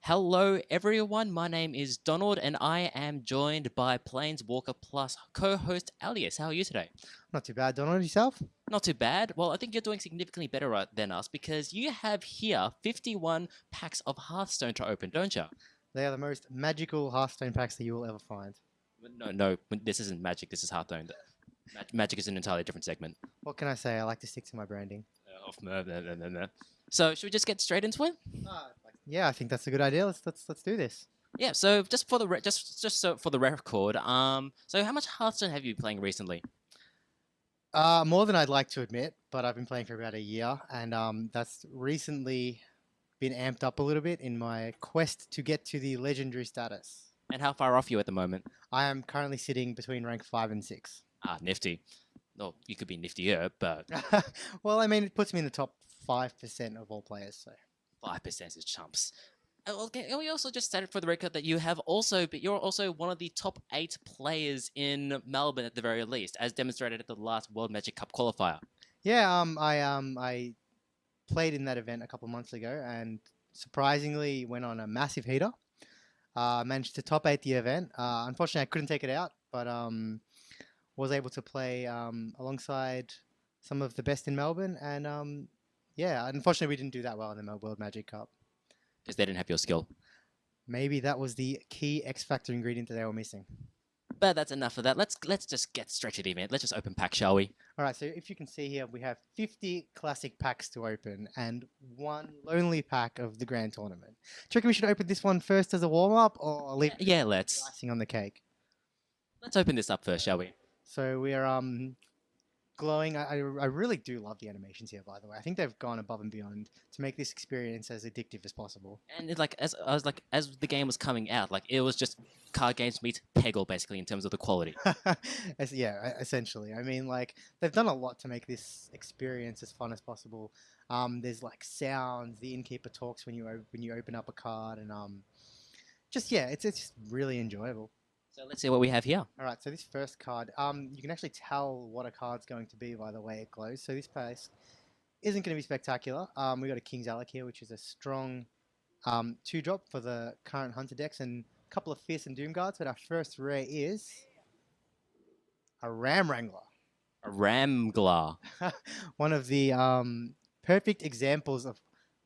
Hello, everyone. My name is Donald, and I am joined by Planeswalker Plus co-host Elias. How are you today? Not too bad, Donald. Yourself? Not too bad. Well, I think you're doing significantly better than us because you have here 51 packs of Hearthstone to open, don't you? They are the most magical Hearthstone packs that you will ever find. No, this isn't Magic. This is Hearthstone. Magic is an entirely different segment. What can I say? I like to stick to my branding. So, should we just get straight into it? Yeah, I think that's a good idea. Let's do this. Yeah. So, just for the just so for the record, so how much Hearthstone have you been playing recently? More than I'd like to admit, but I've been playing for about a year, and that's recently been amped up a little bit in my quest to get to the legendary status. And how far off you at the moment? I am currently sitting between rank 5 and 6. Ah, nifty. Well, you could be niftier, but Well, I mean, it puts me in the top 5% of all players, so. 5% is chumps. Okay, and we also just stated for the record that you're also one of the top 8 players in Melbourne at the very least, as demonstrated at the last World Magic Cup qualifier. Yeah, I played in that event a couple months ago, and surprisingly went on a massive heater. Managed to top 8 the event. Unfortunately, I couldn't take it out, but was able to play alongside some of the best in Melbourne. And yeah, unfortunately, we didn't do that well in the World Magic Cup. Because they didn't have your skill. Maybe that was the key X Factor ingredient that they were missing. But that's enough of that. Let's just get straight to the event. Let's just open pack, shall we? All right, so if you can see here, we have 50 classic packs to open and one lonely pack of the grand tournament. Do you reckon we should open this one first as a warm up, or leave Yeah, the let's. icing on the cake? Let's open this up first, shall we? So we are glowing. I really do love the animations here, by the way. I think they've gone above and beyond to make this experience as addictive as possible. And as the game was coming out, it was just card games meet Peggle basically in terms of the quality. Yeah, essentially. I mean, like, they've done a lot to make this experience as fun as possible. There's like sounds. The innkeeper talks when you open up a card, and just yeah, it's just really enjoyable. So let's see what we have here. All right, so this first card, you can actually tell what a card's going to be by the way it glows. So this place isn't going to be spectacular. We got a King's Alec here, which is a strong 2-drop for the current Hunter decks, and a couple of Fearsome Doom Guards. But our first rare is a Ram Wrangler. A Ramglar. One of the perfect examples of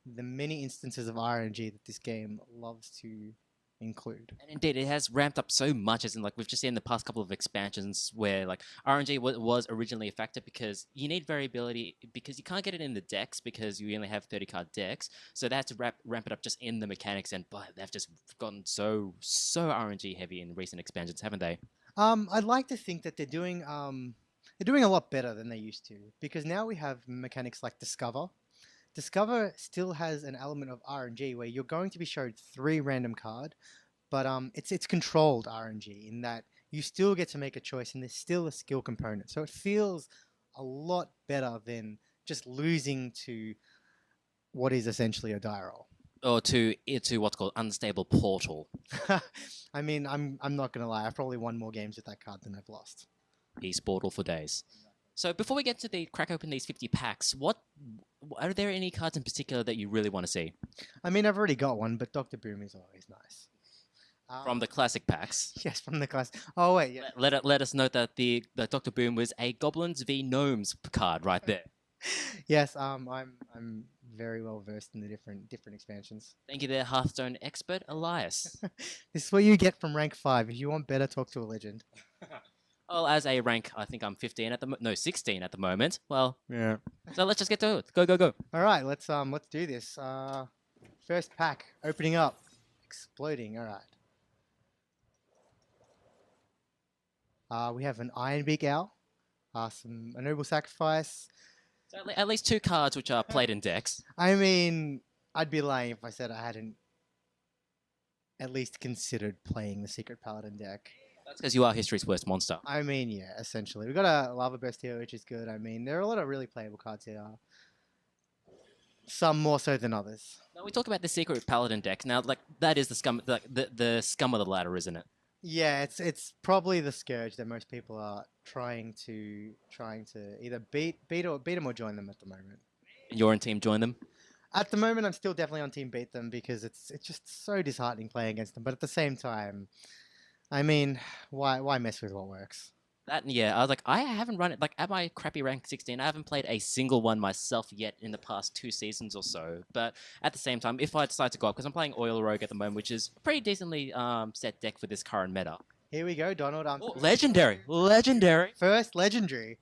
the many instances of RNG that this game loves to include. And indeed, it has ramped up so much, as in we've just seen the past couple of expansions where RNG was originally a factor because you need variability because you can't get it in the decks because you only have 30 card decks. So they had to ramp it up just in the mechanics, and boy, they've just gotten so RNG heavy in recent expansions, haven't they? I'd like to think that they're doing a lot better than they used to, because now we have mechanics like Discover. Discover still has an element of RNG where you're going to be showed 3 random card, but it's controlled RNG in that you still get to make a choice and there's still a skill component. So it feels a lot better than just losing to what is essentially a die roll. Or to what's called unstable portal. I mean, I'm not gonna lie. I've probably won more games with that card than I've lost. Peace portal for days. So before we get to the crack open these 50 packs, what are there any cards in particular that you really want to see I mean, I've already got one, but Doctor Boom is always nice. from the classic packs? Yes, from the class. Oh wait, yeah. Let us note that the Doctor Boom was a Goblins v Gnomes card right there. Yes, I'm very well versed in the different expansions. Thank you there, Hearthstone expert Elias. This is what you get from rank 5. If you want better, talk to a legend. Well, as a rank, I think I'm 15 at the no 16 at the moment. Well, Yeah. so let's just get to it. Go go go. All right, let's do this. First pack opening up, exploding. All right. We have an Ironbeak Owl, a Noble Sacrifice. So at least 2 cards which are played in decks. I mean, I'd be lying if I said I hadn't at least considered playing the Secret Paladin deck. That's because you are history's worst monster. I mean, yeah, essentially. We've got a Lava Burst here, which is good. I mean, there are a lot of really playable cards here. Some more so than others. Now we talk about the secret paladin deck. Now, that is the scum, the scum of the ladder, isn't it? Yeah, it's probably the scourge that most people are trying to either beat them or join them at the moment. And your own team join them. At the moment, I'm still definitely on team beat them because it's just so disheartening playing against them. But at the same time, I mean, why mess with what works? That yeah, I was like, I haven't run it like at my crappy rank 16. I haven't played a single one myself yet in the past 2 seasons or so. But at the same time, if I decide to go up, because I'm playing Oil Rogue at the moment, which is a pretty decently set deck for this current meta. Here we go, Donald. Oh, legendary, legendary. First legendary.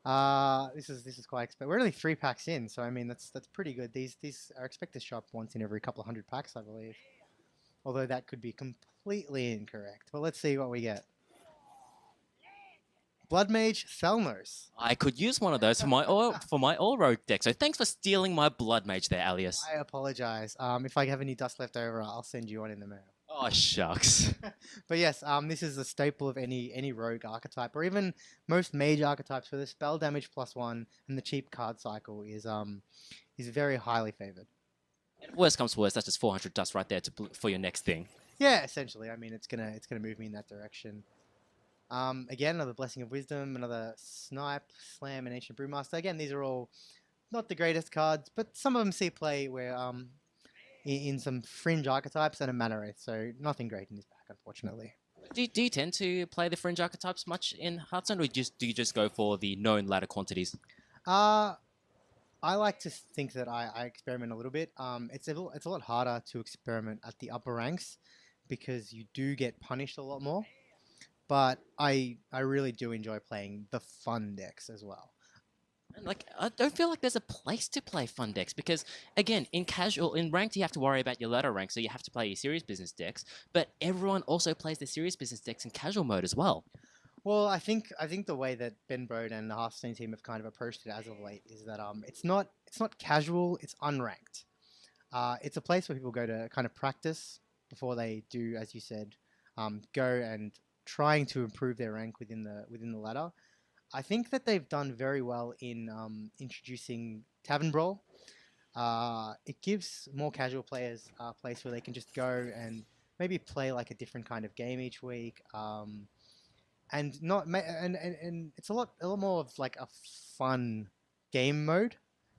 This is quite expect. We're only 3 packs in, so I mean that's pretty good. These are expected to show up once in every couple of hundred packs, I believe. Although that could be completely incorrect. But let's see what we get. Blood Mage Thelmos. I could use one of those for my Oil Rogue deck. So thanks for stealing my Blood Mage there, Elias. I apologize. If I have any dust left over, I'll send you one in the mail. Oh shucks. But yes, this is a staple of any rogue archetype, or even most mage archetypes, where the spell damage +1 and the cheap card cycle is very highly favored. And worst comes to worst, that's just 400 dust right there for your next thing. Yeah, essentially. I mean, it's gonna move me in that direction. Again, another Blessing of Wisdom, another Snipe, Slam, and Ancient Brewmaster. Again, these are all not the greatest cards, but some of them see play where in some fringe archetypes and a Mana Wraith, so nothing great in this pack, unfortunately. Do you tend to play the fringe archetypes much in Hearthstone, or do you just go for the known ladder quantities? Uh, I like to think that I experiment a little bit. It's a lot harder to experiment at the upper ranks because you do get punished a lot more. But I really do enjoy playing the fun decks as well. Like, I don't feel like there's a place to play fun decks because, again, in ranked, you have to worry about your ladder rank, so you have to play your serious business decks. But everyone also plays the serious business decks in casual mode as well. Well, I think the way that Ben Bode and the Hearthstone team have kind of approached it as of late is that it's not casual, it's unranked. It's a place where people go to kind of practice before they do, as you said, go and trying to improve their rank within the ladder. I think that they've done very well in introducing Tavern Brawl. It gives more casual players a place where they can just go and maybe play like a different kind of game each week. And not and it's a lot more of like a fun game mode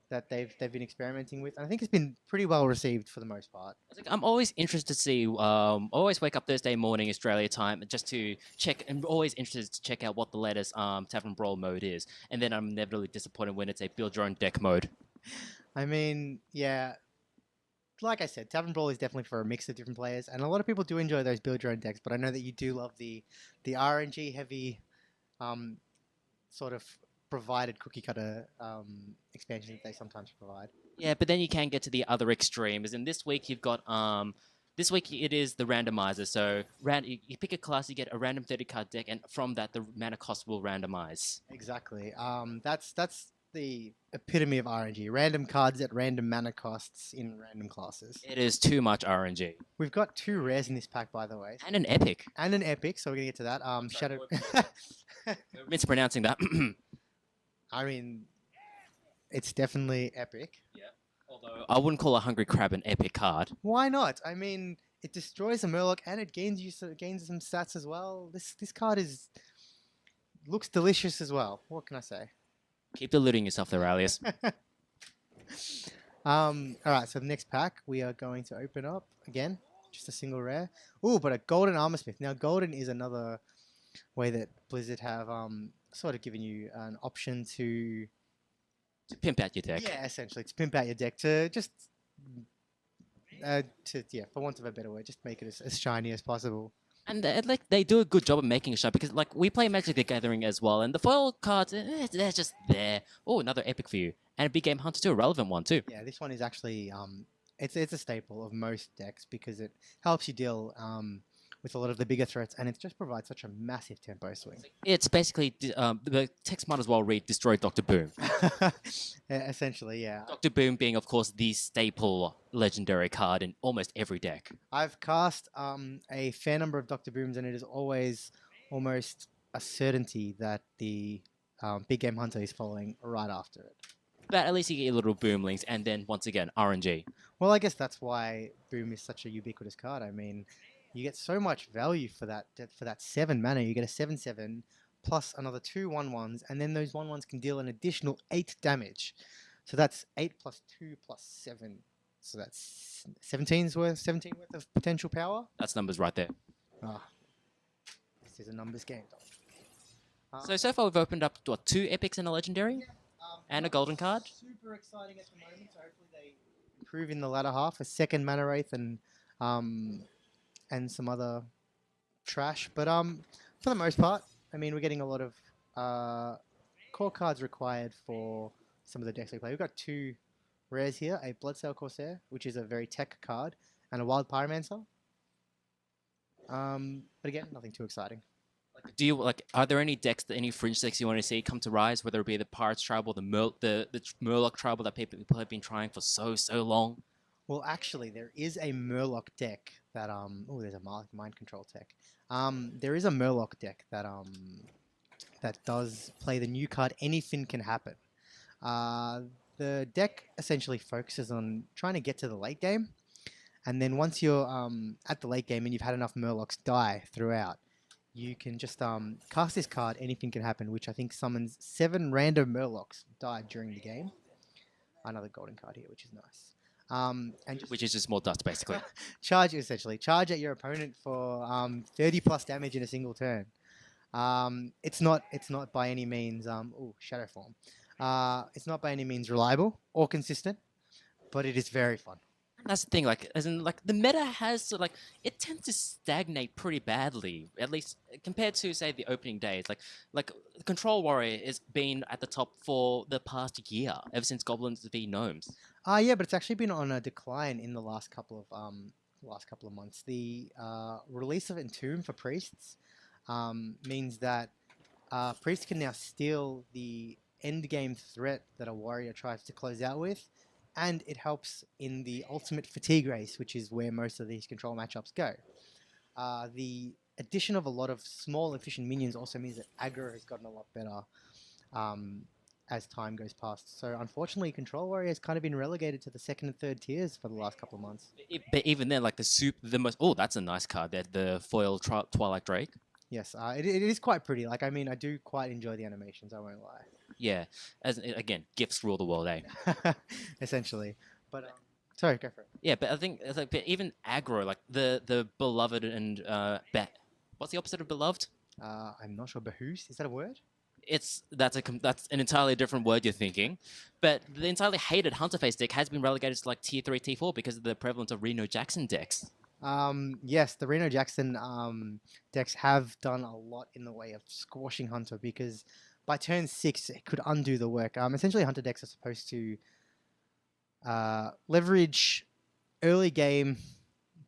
that they've been experimenting with. And I think it's been pretty well received for the most part. I'm always interested to see. Always wake up Thursday morning Australia time just to check. I'm always interested to check out what the latest Tavern Brawl mode is, and then I'm inevitably disappointed when it's a build your own deck mode. I mean, yeah, like I said, Tavern Brawl is definitely for a mix of different players, and a lot of people do enjoy those build your own decks. But I know that you do love the RNG heavy, sort of provided cookie cutter expansions that they sometimes provide. Yeah, but then you can get to the other extreme. As in this week you've got this week it is the randomizer. So you pick a class, you get a random 30 card deck, and from that the mana cost will randomize. Exactly. That's the epitome of RNG. Random cards at random mana costs in random classes. It is too much RNG. We've got 2 rares in this pack, by the way, And an epic. and an epic. So we're gonna get to that. Shadow. Mispronouncing that. I mean, it's definitely epic. Although I wouldn't call a Hungry Crab an epic card. Why not? I mean, it destroys a Murloc and it gains some stats as well. This card looks delicious as well. What can I say? Keep deluding yourself there, Elias. All right. So the next pack we are going to open up again, just a single rare. Ooh, but a Golden Armorsmith. Now, Golden is another way that Blizzard have sort of given you an option to Pimp out your deck. yeah, essentially to pimp out your deck to just for want of a better word, just make it as shiny as possible. And they do a good job of making it shine because like we play Magic the Gathering as well, and the foil cards they're just there. Oh, another epic for you, and a big game hunter too, a relevant one too. Yeah, this one is actually it's a staple of most decks because it helps you deal with a lot of the bigger threats, and it just provides such a massive tempo swing. It's basically the text might as well read "Destroy Doctor Boom." Yeah, essentially, yeah. Doctor Boom being, of course, the staple legendary card in almost every deck. I've cast a fair number of Doctor Booms, and it is always almost a certainty that the big game hunter is following right after it. But at least you get your little boomlings, and then once again RNG. Well, I guess that's why Boom is such a ubiquitous card. I mean, you get so much value for that 7 mana. You get a 7/7 plus another 2 1/1s, and then those 1/1s can deal an additional 8 damage. So that's 8 plus 2 plus 7. So that's 17 worth of potential power. That's numbers right there. Ah, this is a numbers game. So far we've opened up what, 2 epics and a legendary, Yeah, and a not golden card. super exciting at the moment. So hopefully they improve in the latter half. A second mana wraith and some other trash. But for the most part, I mean, we're getting a lot of core cards required for some of the decks we play. We've got 2 rares here: a Bloodsail Corsair, which is a very tech card, and a Wild Pyromancer. But again, nothing too exciting. Do you like? Are there any decks, any fringe decks you want to see come to rise? Whether it be the Pirates Tribal, the Murloc Tribal that people have been trying for so long. Well, actually, there is a Murloc deck that oh, there's a mind control tech. There is a Murloc deck that does play the new card Anything Can Happen. The deck essentially focuses on trying to get to the late game, and then once you're at the late game and you've had enough Murlocs die throughout, you can just cast this card Anything Can Happen, which I think summons 7 random Murlocs died during the game. Another golden card here, which is nice. And just Which is just more dust, basically. charge at your opponent for 30 plus damage in a single turn. It's not by any means Shadow Form. It's not by any means reliable or consistent, but it is very fun. That's the thing, like, as in, like, the meta has, like, it tends to stagnate pretty badly, at least compared to, say, the opening days. Like Control Warrior has been at the top for the past year, ever since Goblins v Gnomes. Yeah, but it's actually been on a decline in the last couple of months. The release of Entomb for priests means that priests can now steal the end game threat that a warrior tries to close out with, and it helps in the ultimate fatigue race, which is where most of these control matchups go. The addition of a lot of small efficient minions also means that aggro has gotten a lot better as time goes past. So unfortunately, Control Warrior has kind of been relegated to the 2nd and 3rd tiers for the last couple of months. But even then, like, that's a nice card there, the foil Twilight Drake. Yes, it is quite pretty. Like, I mean, I do quite enjoy the animations, I won't lie. Yeah, again, gifts rule the world, eh? Essentially. But, sorry, go for it. Yeah, but I think but even aggro, like the beloved and what's the opposite of beloved? I'm not sure. Bahoos? Is that a word? That's an entirely different word you're thinking, but the entirely hated Hunterface deck has been relegated to like tier 3, tier 4 because of the prevalence of Reno Jackson decks. Yes, the Reno Jackson decks have done a lot in the way of squashing Hunter because by turn 6 it could undo the work. Essentially, Hunter decks are supposed to leverage early game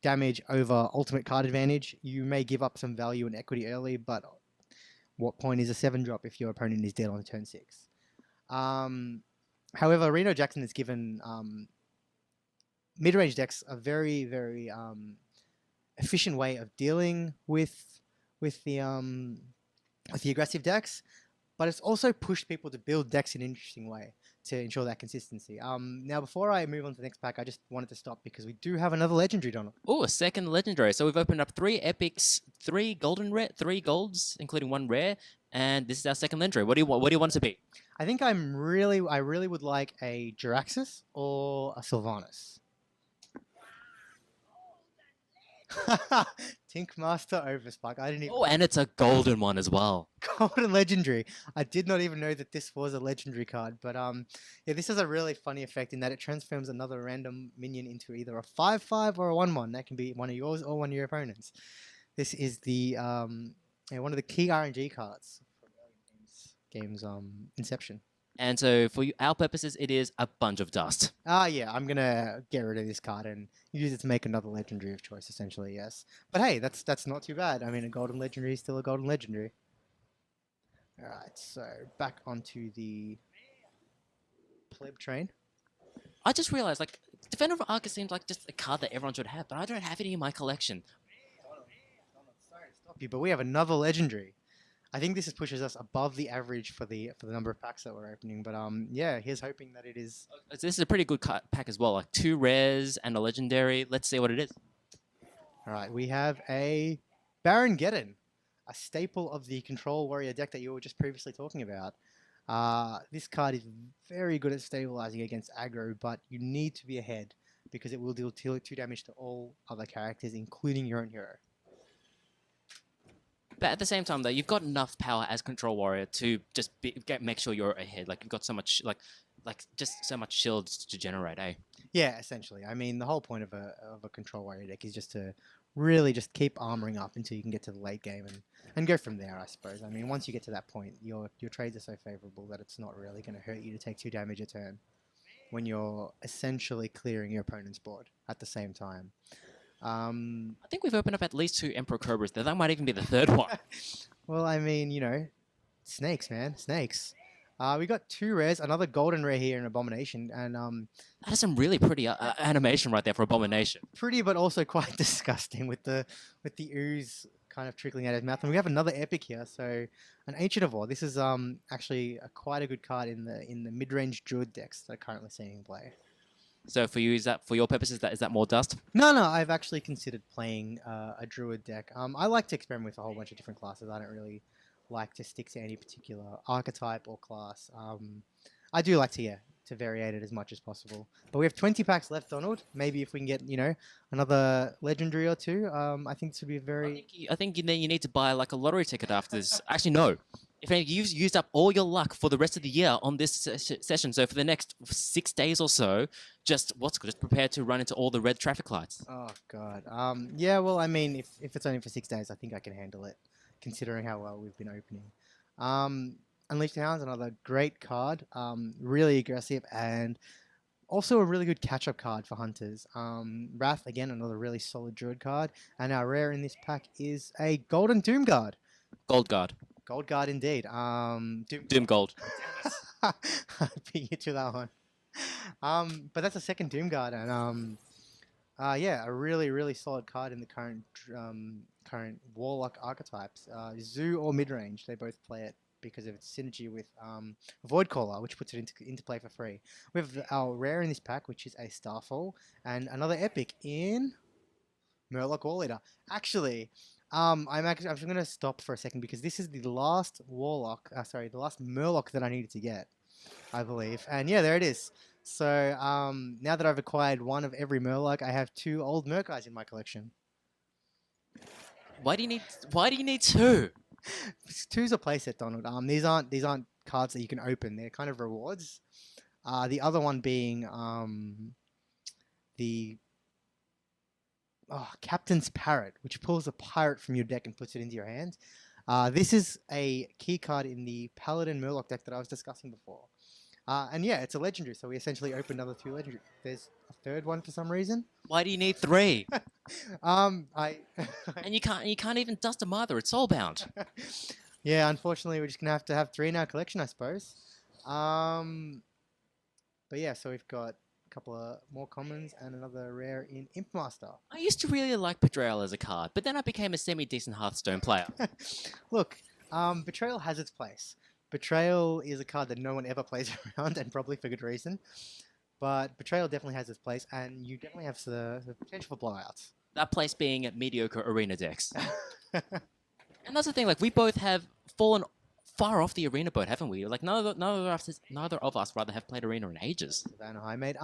damage over ultimate card advantage. You may give up some value and equity early, but what point is a 7-drop if your opponent is dead on turn 6? However, Reno Jackson has given mid-range decks a very, very efficient way of dealing with the aggressive decks, but it's also pushed people to build decks in an interesting way to ensure that consistency. Now, before I move on to the next pack, I just wanted to stop because we do have another legendary, Donald. Oh, a second legendary. So we've opened up 3 epics, 3 3 golds, including 1 rare, and this is our second legendary. What do you want? What do you want it to be? I think I really would like a Jiraxxus or a Sylvanas. Tinkmaster Overspark. I didn't even. Oh, and it's a golden one as well. Golden legendary. I did not even know that this was a legendary card, but yeah, this has a really funny effect in that it transforms another random minion into either a 5/5 or a 1/1. That can be one of yours or one of your opponents. This is the one of the key RNG cards from game's inception. And so for our purposes, it is a bunch of dust. Yeah, I'm gonna get rid of this card and use it to make another legendary of choice. Essentially, yes. But hey, that's not too bad. I mean, a golden legendary is still a golden legendary. All right, so back onto the pleb train. I just realized, like, Defender of Arca seems like just a card that everyone should have, but I don't have it in my collection. Sorry to stop you, but we have another legendary. I think this pushes us above the average for the number of packs that we're opening. But yeah, here's hoping that it is. This is a pretty good pack as well, like 2 rares and a legendary. Let's see what it is. All right, we have a Baron Geddon, a staple of the Control Warrior deck that you were just previously talking about. This card is very good at stabilizing against aggro, but you need to be ahead because it will deal 2 damage to all other characters, including your own hero. But at the same time, though, you've got enough power as control warrior to just make sure you're ahead. Like you've got so much, like just so much shields to generate, eh? Yeah, essentially. I mean, the whole point of a control warrior deck is just to really just keep armoring up until you can get to the late game and go from there, I suppose. I mean, once you get to that point, your trades are so favorable that it's not really going to hurt you to take 2 damage a turn when you're essentially clearing your opponent's board at the same time. I think we've opened up at least 2 Emperor Cobras there. That might even be the third one. Well, I mean, snakes, man, snakes. We got 2 rares, another golden rare here in Abomination, and That is some really pretty animation right there for Abomination. pretty but also quite disgusting with the ooze kind of trickling out of his mouth. And we have another epic here, so an Ancient of War. This is actually quite a good card in the mid-range druid decks that are currently seeing play. So for you, is that for your purposes? Is that more dust? No, I've actually considered playing a druid deck. I like to experiment with a whole bunch of different classes. I don't really like to stick to any particular archetype or class. I do like to variate it as much as possible. But we have 20 packs left, Donald. Maybe if we can get, another legendary or 2, I think this would be a very... I think you need to buy like a lottery ticket after this. Actually, no. If you've used up all your luck for the rest of the year on this session, so for the next 6 days or so, just prepare to run into all the red traffic lights. Oh, God. Yeah, well, I mean, if it's only for 6 days, I think I can handle it, considering how well we've been opening. Unleash the Hounds, another great card. Really aggressive and also a really good catch-up card for hunters. Wrath, again, another really solid druid card. And our rare in this pack is a Golden Doom Guard. Gold Guard. Gold Guard indeed. Doom Gold. I beat you to that one. But that's a second Doom Guard, and yeah, a really, really solid card in the current Warlock archetypes. Zoo or mid-range, they both play it because of its synergy with Void Caller, which puts it into play for free. We have our rare in this pack, which is a Starfall, and another epic in Murloc War Leader. Actually, I'm going to stop for a second because this is the last Warlock, the last Murloc that I needed to get, I believe. And yeah, there it is. So now that I've acquired one of every Murloc, I have 2 old Murkeyes in my collection. Why do you need 2? 2's a playset, Donald. These aren't cards that you can open. They're kind of rewards. The other one being the Captain's Parrot, which pulls a pirate from your deck and puts it into your hand. This is a key card in the Paladin Murloc deck that I was discussing before. And yeah, it's a legendary, so we essentially opened another 2 legendary. There's a third one for some reason. Why do you need 3? And you can't even dust them either. It's soulbound. Yeah, unfortunately, we're just gonna have to have 3 in our collection, I suppose. But yeah, so we've got a couple of more commons and another rare in Impmaster. I used to really like Betrayal as a card, but then I became a semi-decent Hearthstone player. Look, Betrayal has its place. Betrayal is a card that no one ever plays around, and probably for good reason. But Betrayal definitely has its place, and you definitely have the potential for blowouts. That place being mediocre arena decks. And that's the thing, like, we both have fallen far off the arena boat, haven't we? Like, neither of us rather have played arena in ages. Savannah High, mate.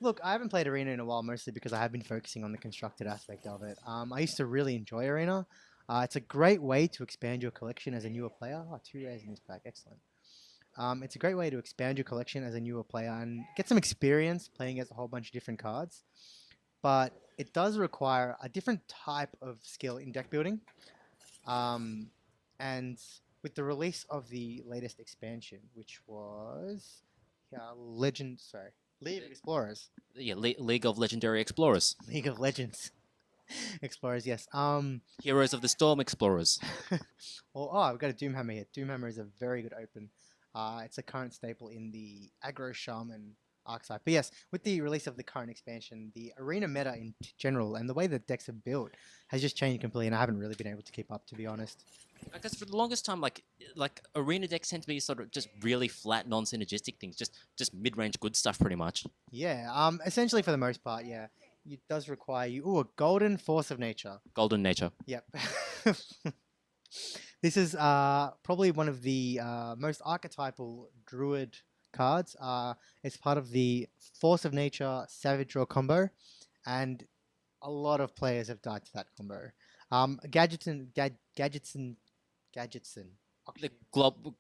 Look, I haven't played arena in a while, mostly because I have been focusing on the constructed aspect of it. I used to really enjoy arena. It's a great way to expand your collection as a newer player. 2 rares in this pack, excellent. It's a great way to expand your collection as a newer player and get some experience playing against a whole bunch of different cards. But it does require a different type of skill in deck building. And with the release of the latest expansion, which was League of Explorers. Yeah, League of Legendary Explorers. League of Legends Explorers, yes. Heroes of the Storm Explorers. Well, we've got a Doomhammer here. Doomhammer is a very good open. It's a current staple in the aggro shaman archetype. But yes, with the release of the current expansion, the arena meta in general and the way the decks are built has just changed completely, and I haven't really been able to keep up, to be honest. Because for the longest time, like arena decks tend to be sort of just really flat, non-synergistic things, just mid-range good stuff, pretty much. Yeah. Essentially, for the most part, yeah. It does require you. A golden force of nature. Golden nature. Yep. This is probably one of the most archetypal druid cards. It's part of the Force of Nature Savage Draw combo, and a lot of players have died to that combo. Gadgetson, The, Auctioneer.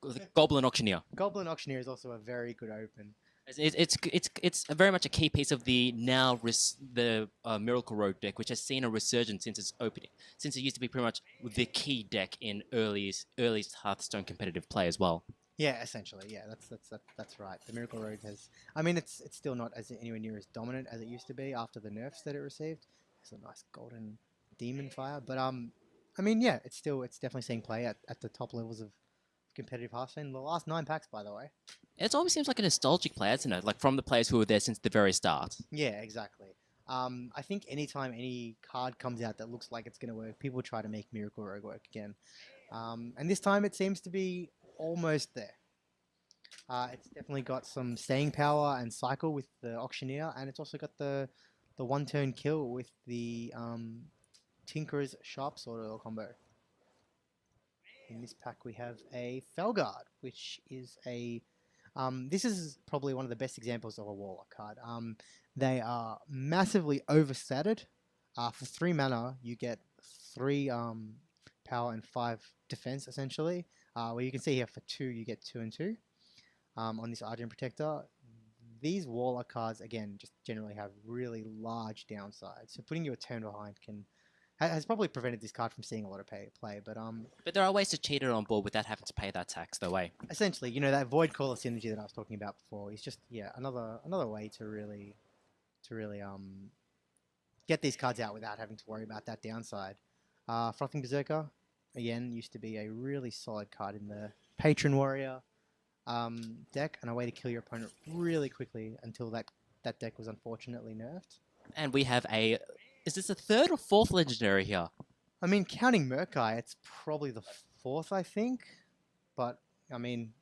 the Goblin Auctioneer. Goblin Auctioneer is also a very good open. It's very much a key piece of the the Miracle Road deck, which has seen a resurgence since its opening, since it used to be pretty much the key deck in earliest Hearthstone competitive play as well. Yeah, essentially, yeah, that's right. The Miracle Road has, I mean, it's still not as anywhere near as dominant as it used to be after the nerfs that it received. It's a nice golden demon fire, but I mean, yeah, it's definitely seeing play at the top levels of competitive Hearthstone. The last 9 packs, by the way. It always seems like a nostalgic play, isn't it? Like from the players who were there since the very start. Yeah, exactly. I think anytime any card comes out that looks like it's going to work, people try to make Miracle Rogue work again. And this time it seems to be almost there. It's definitely got some staying power and cycle with the Auctioneer, and it's also got the one-turn kill with the Tinkerer's Sharp Sword combo. In this pack we have a Felguard, which is a this is probably one of the best examples of a Warlock card. They are massively overstated. For 3 mana, you get 3 power and 5 defense, essentially. Where you can see here for 2, you get 2 and 2 on this Argent Protector. These Warlock cards, again, just generally have really large downsides. So putting you a turn behind has probably prevented this card from seeing a lot of play. But there are ways to cheat it on board without having to pay that tax, though, way. Essentially, that Void Caller synergy that I was talking about before is just another way to really get these cards out without having to worry about that downside. Frothing Berserker, again, used to be a really solid card in the Patron Warrior deck, and a way to kill your opponent really quickly until that deck was unfortunately nerfed. And we have a. Is this the third or fourth legendary here? I mean, counting Murkai, it's probably the fourth, I think. But, I mean,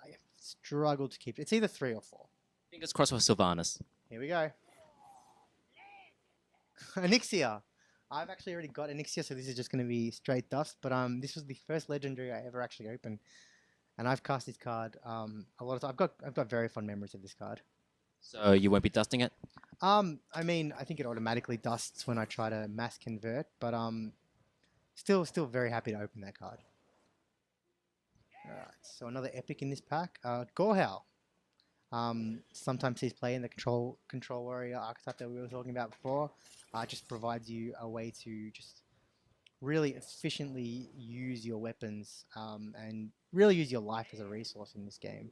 I struggle to keep it. It's either 3 or 4. Fingers crossed for Sylvanas. Here we go. Onyxia. I've actually already got Onyxia, so this is just going to be straight dust. But this was the first legendary I ever actually opened, and I've cast this card a lot of times. I've got very fond memories of this card. So you won't be dusting it? I mean, I think it automatically dusts when I try to mass convert, but still very happy to open that card. All right, so another epic in this pack, Gorehowl. Sometimes he's playing the control warrior archetype that we were talking about before. Just provides you a way to just really efficiently use your weapons and really use your life as a resource in this game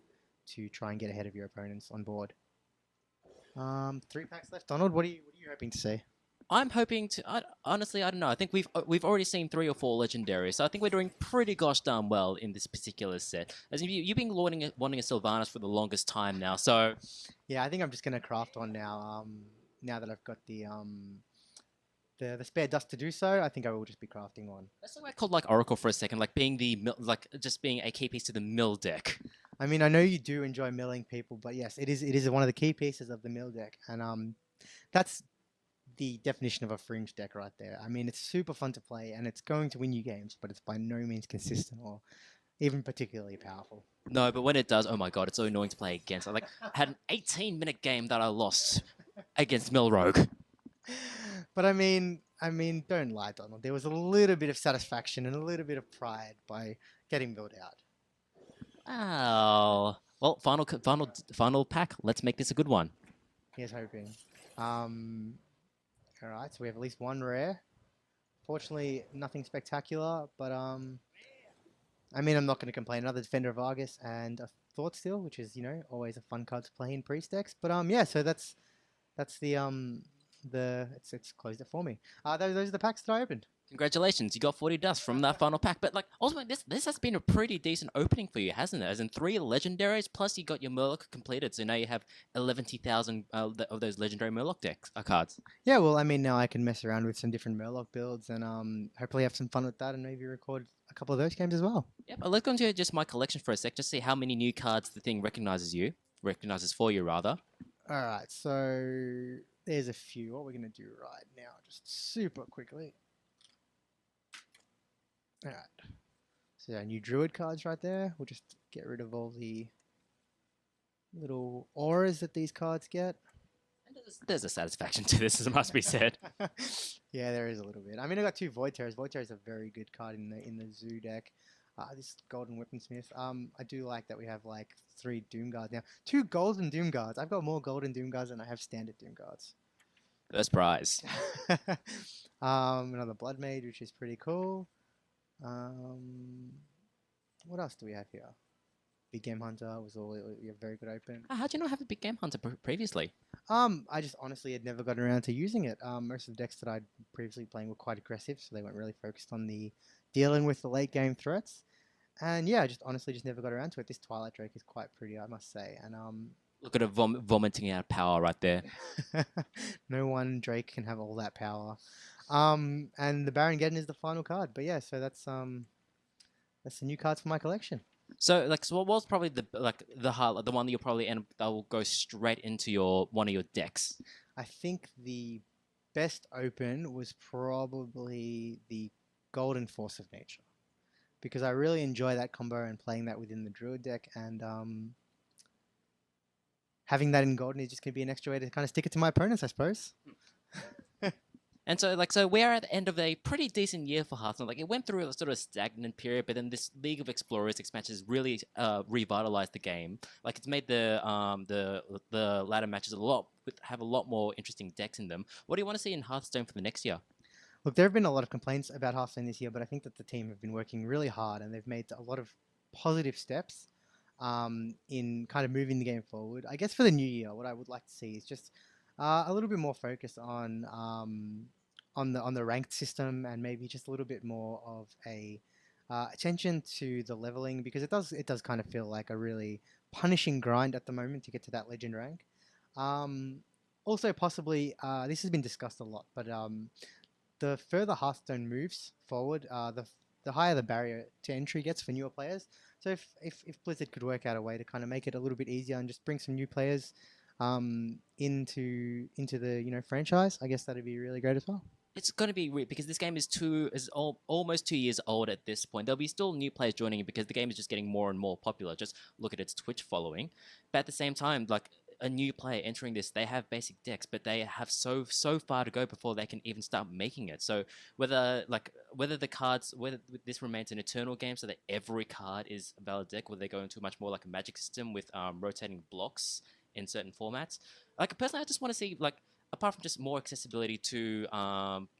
to try and get ahead of your opponents on board. 3 packs left. Donald, what are you hoping to see? I'm hoping to. Honestly, I don't know. I think we've already seen 3 or 4 legendaries, so I think we're doing pretty gosh darn well in this particular set. As you've been wanting a Sylvanas for the longest time now, so Yeah, I think I'm just gonna craft one now. Now that I've got the spare dust to do so, I think I will just be crafting one. that's what I called like Oracle for a second, like being just being a key piece to the mill deck. I mean, I know you do enjoy milling people, but yes, it is one of the key pieces of the mill deck, and that's the definition of a fringe deck right there. I mean, it's super fun to play, and it's going to win you games, but it's by no means consistent or even particularly powerful. No, but when it does, oh my god, it's so annoying to play against. I had an 18-minute game that I lost against Mill Rogue. But I mean, don't lie, Donald. There was a little bit of satisfaction and a little bit of pride by getting milled out. Oh. Well, final pack. Let's make this a good one. Here's hoping. All right, so we have at least one rare. Fortunately, nothing spectacular, but I mean, I'm not going to complain. Another Defender of Argus and a Thought Steal, which is always a fun card to play in priest decks. But yeah, so that's it's closed it for me. Those are the packs that I opened. Congratulations, you got 40 dust from that final pack. But ultimately, this has been a pretty decent opening for you, hasn't it? As in 3 legendaries, plus you got your Murloc completed, so now you have 11,000 of those legendary Murloc decks cards. Yeah, well, I mean, now I can mess around with some different Murloc builds and hopefully have some fun with that and maybe record a couple of those games as well. Yeah, but let's go into just my collection for a sec, just see how many new cards the thing recognizes for you, rather. All right, so there's a few. What we're going to do right now, just super quickly. All right. So new druid cards right there. We'll just get rid of all the little auras that these cards get. And there's a satisfaction to this, as it must be said. Yeah, there is a little bit. I mean, I got two Void Terrors. Void Terror is a very good card in the Zoo deck. This Golden Weaponsmith. I do like that we have like 3 Doom Guards now. 2 Golden Doom Guards. I've got more Golden Doom Guards than I have standard Doom Guards. First prize. Another Blood Mage, which is pretty cool. What else do we have here? Big Game Hunter was all a very good open. How'd you not have a big game hunter previously? I just honestly had never gotten around to using it. Most of the decks that I'd previously playing were quite aggressive, so they weren't really focused on the dealing with the late game threats. And yeah, I just honestly just never got around to it. This Twilight Drake is quite pretty, I must say. And Look at it vomiting out power right there. no one Drake can have all that power. And the Baron Geddon is the final card. But yeah, so that's the new cards for my collection. So, so what was probably the highlight, the one that you'll probably end that will go straight into one of your decks? I think the best open was probably the Golden Force of Nature, because I really enjoy that combo and playing that within the Druid deck, and having that in Golden is just going to be an extra way to kind of stick it to my opponents, I suppose. And so we're at the end of a pretty decent year for Hearthstone. Like, it went through a sort of stagnant period, but then this League of Explorers expansion has really revitalized the game. Like, it's made the ladder matches have a lot more interesting decks in them. What do you want to see in Hearthstone for the next year? Look, there have been a lot of complaints about Hearthstone this year, but I think that the team have been working really hard and they've made a lot of positive steps in kind of moving the game forward. I guess for the new year, what I would like to see is just a little bit more focus on the ranked system, and maybe just a little bit more of a attention to the leveling, because it does kind of feel like a really punishing grind at the moment to get to that legend rank. Also, possibly this has been discussed a lot, but the further Hearthstone moves forward, the higher the barrier to entry gets for newer players. So if Blizzard could work out a way to kind of make it a little bit easier and just bring some new players into the franchise, I guess that'd be really great as well. It's going to be weird because this game is almost 2 years old at this point. There'll be still new players joining it because the game is just getting more and more popular. Just look at its Twitch following. But at the same time, like, a new player entering this, they have basic decks, but they have so far to go before they can even start making it. So whether this remains an eternal game, so that every card is a valid deck, whether they go into much more like a Magic system with rotating blocks in certain formats. Like, personally, I just want to see, like, apart from just more accessibility to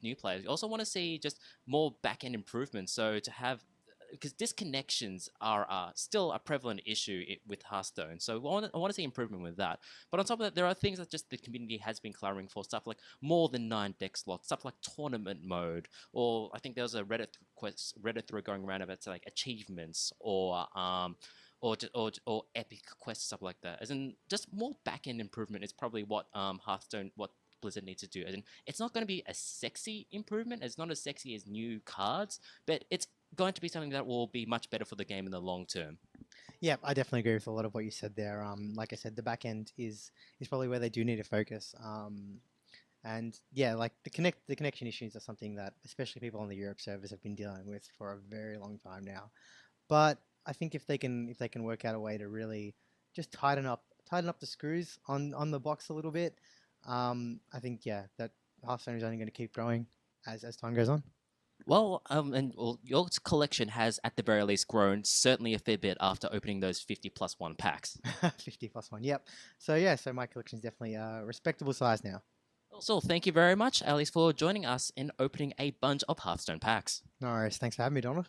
new players, you also want to see just more back-end improvements. So to have, because disconnections are still a prevalent issue with Hearthstone. So I want to see improvement with that. But on top of that, there are things that just the community has been clamoring for, stuff like more than 9 deck slots, stuff like tournament mode, or I think there was a Reddit thread going around about like achievements or epic quests, stuff like that. As in, just more back-end improvement is probably what Blizzard needs to do. As in, it's not going to be a sexy improvement. It's not as sexy as new cards, but it's going to be something that will be much better for the game in the long term. Yeah, I definitely agree with a lot of what you said there. Like I said, the back end is probably where they do need to focus. And yeah, like the connection issues are something that especially people on the Europe servers have been dealing with for a very long time now. But I think if they can work out a way to really just tighten up the screws on the box a little bit, I think that Hearthstone is only going to keep growing as time goes on. Well, your collection has at the very least grown certainly a fair bit after opening those 50+1 packs. 50+1, yep. So my collection is definitely a respectable size now. Also, thank you very much, Elias, for joining us in opening a bunch of Hearthstone packs. No worries. Thanks for having me, Donald.